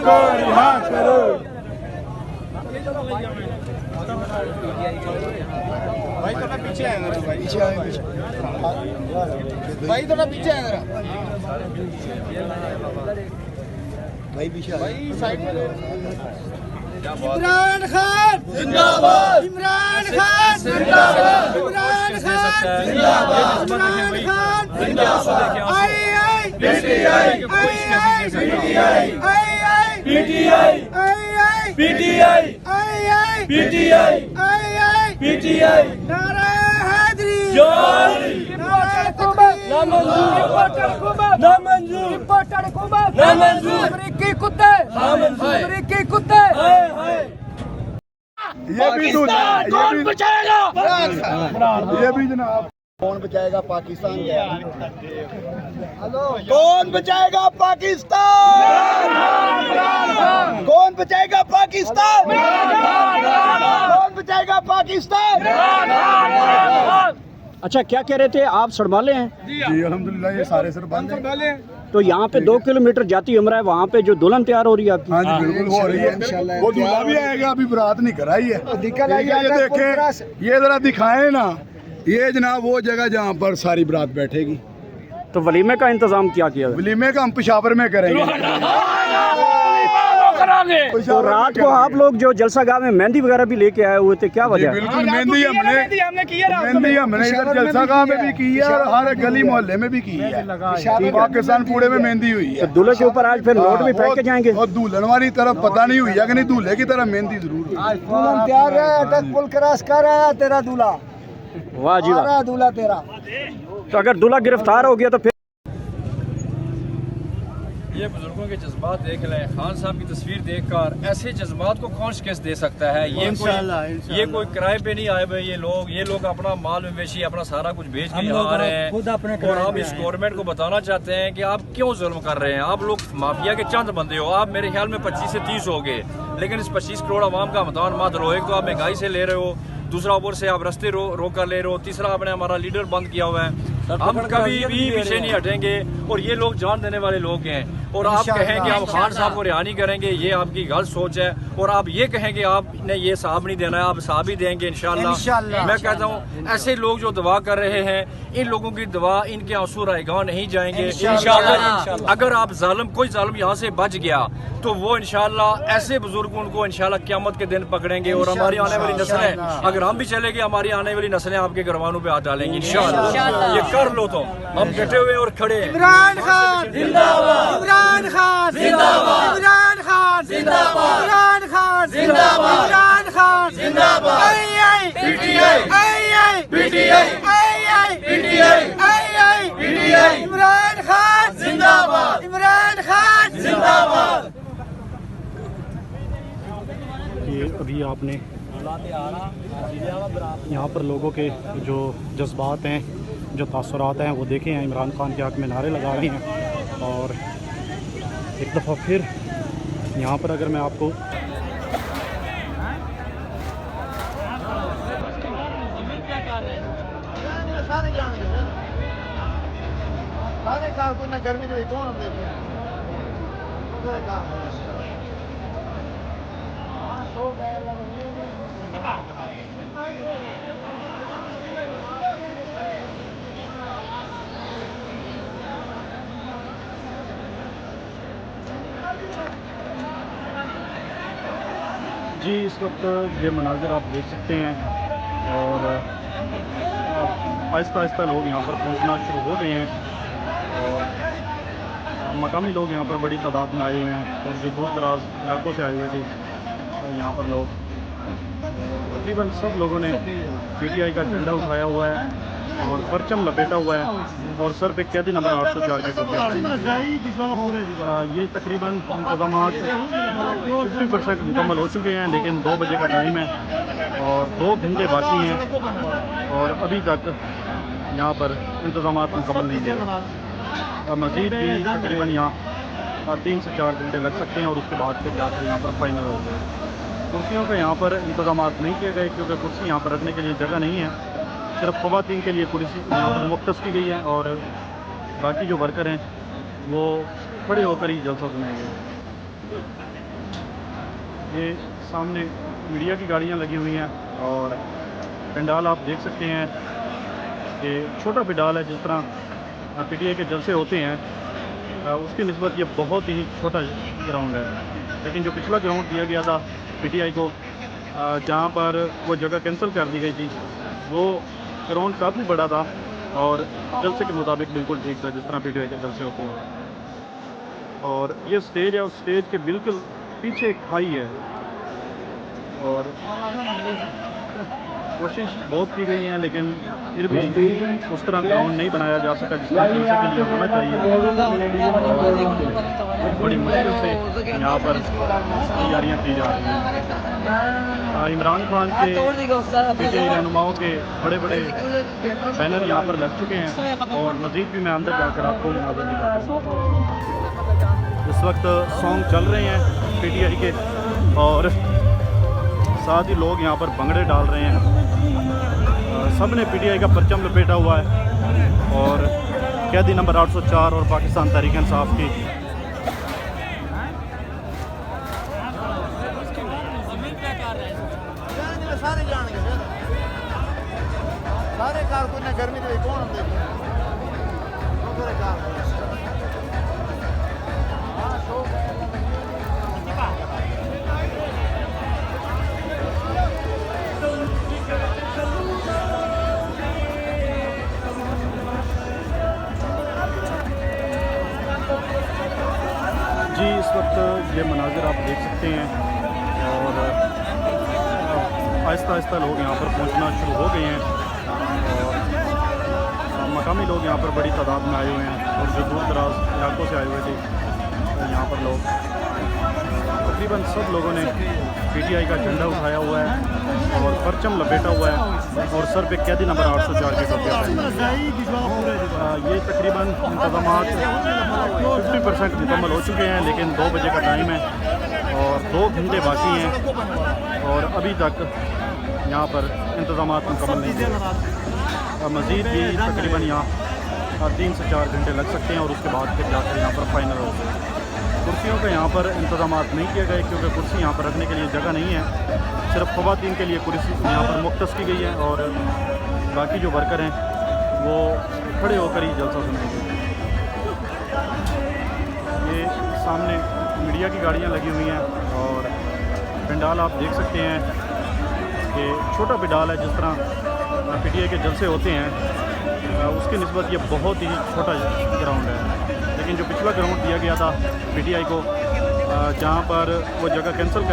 इनको रिहा करो। भाई थोड़ा पीछे आए जरा, भाई पीछे आए, भाई थोड़ा पीछे आए जरा, भाई पीछे भाई साइड में। इमरान खान जिंदाबाद, इमरान खान जिंदाबाद, इमरान खान जिंदाबाद, इमरान खान जिंदाबाद। आई आई पीटीआई, आई आई पीटीआई, आई आई पीटीआई, आई आई पीटीआई, आई आई पीटीआई, आई आई पीटीआई। नारा हैदरी जोर, नारा हुकूमत ना मंजूर, रिपोर्टर हुकूमत ना मंजूर, रिपोर्टर हुकूमत ना मंजूर, अमेरिकी कुत्ते ना मंजूर, अमेरिकी कुत्ते। ये भी कौन बचाएगा, ये भी जनाब कौन बचाएगा पाकिस्तान गया। हेलो, कौन बचाएगा पाकिस्तान, कौन बचाएगा पाकिस्तान, कौन बचाएगा पाकिस्तान। अच्छा, क्या कह रहे थे आप? सड़माले हैं जी अल्हम्दुलिल्लाह, ये सारे सर बंद हैं। तो यहाँ पे 2 किलोमीटर जाती उम्र है, वहाँ पे जो दुल्हन तैयार हो रही है आपकी? हाँ जी बिल्कुल हो रही है, वो दूल्हा भी आएगा, अभी बारात नहीं कराई है। ये देखें, ये जरा दिखाएं ना, ये जनाब वो जगह जहाँ पर सारी बारात बैठेगी। तो वलीमे का इंतजाम क्या किया? वलीमे का हम पेशावर में करेंगे। तो रात को आप लोग जो जलसा गाह में मेहंदी वगैरह भी लेके आए हुए थे, क्या वजह? बिल्कुल, मेहंदी हमने इधर जलसा गाह में भी की है और हर गली मोहल्ले में भी की है। पाकिस्तान पूरे में मेहंदी हुई है। तो दूल्हे के ऊपर आज फिर नोट भी फेंक के जाएंगे? और दुल्हन वाली तरफ पता नहीं हुई है कि नहीं, दूल्हे की तरफ मेहंदी जरूर हुई। दुल्हन तैयार है, अटक पुल क्रॉस कर रहा है तेरा दूल्हा। वाह जी वाह, दूल्हा तेरा। तो अगर दूल्हा गिरफ्तार हो गया तो फिर? ये बुजुर्गों के जज्बात देख लें, खान साहब की तस्वीर देखकर ऐसे जज्बात को कौन शिकस्त दे सकता है। ये कोई किराए पे नहीं आए हुए, ये लोग अपना माल मवेशी अपना सारा कुछ बेच के यहाँ आ रहे हैं। और हम इस गवर्नमेंट को बताना चाहते हैं कि आप क्यों जुल्म कर रहे हैं। आप लोग माफिया के चंद बंदे हो। आप मेरे ख्याल में 25 से 30 हो गए, लेकिन इस 25 करोड़ आवाम का मतदान मत लो। एक तो आप महंगाई से ले रहे हो, दूसरा ऊपर से आप रास्ते रोक कर ले रहे हो, तीसरा आपने हमारा लीडर बंद किया हुआ है। हम कभी भी पीछे नहीं हटेंगे और ये लोग जान देने वाले लोग हैं। और आप कहें कि आप खान साहब को रिहा नहीं करेंगे, ये आपकी गलत सोच है। और आप ये कहें कि आपने ये साहब नहीं देना है, आप साहब ही देंगे इंशाल्लाह। मैं कहता हूँ ऐसे लोग जो दवा कर रहे हैं, इन लोगों की दवा, इनके आंसू रायगां नहीं जाएंगे इंशाल्लाह। अगर आप कोई जालिम यहाँ से बच गया तो वो इंशाल्लाह ऐसे बुजुर्गों को इंशाल्लाह क़यामत के दिन पकड़ेंगे। और हमारी आने वाली नस्लें, अगर हम भी चले गए, हमारी आने वाली नस्लें आपके घरवानों पे हाथ डालेंगी इंशाल्लाह। ये कर लो, तो हम डटे हुए और खड़े हैं। इमरान खान जिंदाबाद, इमरान खान जिंदाबाद, इमरान खान जिंदाबाद, इमरान खान जिंदाबाद, इमरान खान जिंदाबाद। आई आई पीटीआई, आई आई पीटीआई, आई आई पीटीआई, आई आई पीटीआई। इमरान खान जिंदाबाद, इमरान खान जिंदाबाद। ये अभी आपने यहाँ पर लोगों के जो जज्बात हैं, जो तासुरात हैं, वो देखे हैं। इमरान खान के हक़ में नारे लगा रहे हैं। और एक दफ़ा फिर यहाँ पर अगर मैं आपको गर्मी में कौन जी, इस वक्त ये मनाज़िर आप देख सकते हैं। और आहिस्ता आहिस्ता लोग यहाँ पर पहुँचना शुरू हो गए हैं। और मकामी लोग यहाँ पर बड़ी तादाद में आए हुए हैं और जो दूर दराज इलाकों से आए हुए थे। और यहाँ पर लोग तकरीबन सब लोगों ने पीटीआई का झंडा उठाया हुआ है और परचम लपेटा हुआ है और सर पे कैदी नंबर 804 के ये तकरीबन इंतजाम 50% मुकम्मल हो चुके हैं, लेकिन 2 बजे का टाइम है और 2 घंटे बाकी हैं और अभी तक यहाँ पर इंतजाम मुकम्मल नहीं हुए। मज़ीद भी तकरीबन यहाँ 3 से 4 घंटे लग सकते हैं और उसके बाद फिर जाकर यहाँ पर फाइनल हो गए। कुर्सियों का यहाँ पर इंतजाम नहीं किए गए क्योंकि कुर्सी यहाँ पर रखने के लिए जगह नहीं है। सिर्फ ख़वातीन के लिए कुर्सी यहाँ पर मुख्तस की गई है और बाकी जो वर्कर हैं वो खड़े होकर ही जलसा सुनाएंगे। ये सामने मीडिया की गाड़ियाँ लगी हुई हैं और पंडाल आप देख सकते हैं कि छोटा पंडाल है। जिस तरह पीटीआई के जलसे होते हैं उसकी निस्बत ये बहुत ही छोटा ग्राउंड है। लेकिन जो पिछला ग्राउंड दिया गया था पीटीआई को, जहाँ पर वो जगह कैंसिल कर दी गई थी, वो ग्राउंड काफ़ी बड़ा था और जलसे के मुताबिक बिल्कुल ठीक था, जिस तरह पीटीआई के जलसे होते हैं। और ये स्टेज है, उस स्टेज के बिल्कुल पीछे एक खाई है और कोशिश बहुत की गई है, लेकिन फिर भी उस तरह ग्राउंड नहीं बनाया जा सका जिस तरह जलसे के लिए होना चाहिए। और बड़ी मुश्किल से यहाँ पर तैयारियाँ की जा रही हैं। इमरान खान के पीटीआई रहनुमाओं के बड़े बड़े बैनर यहाँ पर लग चुके हैं और मज़ीद भी मैं अंदर जाकर आपको मुनाज़र दिखाता हूँ। इस वक्त सॉन्ग चल रहे हैं पीटीआई के और साथ ही लोग यहाँ पर भंगड़े डाल रहे हैं। सब ने पीटीआई का परचम लपेटा हुआ है और कैदी नंबर 804 और पाकिस्तान तहरीक इंसाफ की सारे कारकुन ने गर्मी में कौन जी, इस वक्त ये मनाजिर आप देख सकते हैं और आहिस्ता आहिस्ता लोग यहाँ पर पहुँचना शुरू हो गए हैं और मकामी लोग यहाँ पर बड़ी तादाद में आए हुए हैं और जो दूर दराज इलाकों से आए हुए थे तो यहाँ पर लोग तकरीबन सब लोगों ने पीटीआई का झंडा उठाया हुआ है और परचम लपेटा हुआ है और सर पे कैदी नंबर 804 के टोपी। ये तकरीबन इंतज़ामात 50% मुकम्मल हो चुके हैं, लेकिन 2 बजे का टाइम है और 2 घंटे बाकी हैं और अभी तक यहाँ पर इंतज़ामात मुकम्मल नहीं हुए। मज़ीद भी तकरीबन यहाँ 3 से 4 घंटे लग सकते हैं और उसके बाद फिर जाकर यहाँ पर फाइनल होगा। कुर्सियों का यहाँ पर इंतज़ाम नहीं किया गया क्योंकि कुर्सी यहाँ पर रखने के लिए जगह नहीं है। सिर्फ ख़वातीन के लिए कुर्सी यहाँ पर मुख्तस की गई है और बाकी जो वर्कर हैं वो खड़े होकर ही जलसा सुनेंगे। ये सामने मीडिया की गाड़ियाँ लगी हुई हैं और पंडाल आप देख सकते हैं कि छोटा पंडाल है। जिस तरह पीटीआई के जलसे होते हैं उसकी निस्बत ये बहुत ही छोटा ग्राउंड है। लेकिन जो पिछला ग्राउंड दिया गया था पीटीआई को, जहाँ पर वो जगह कैंसिल कर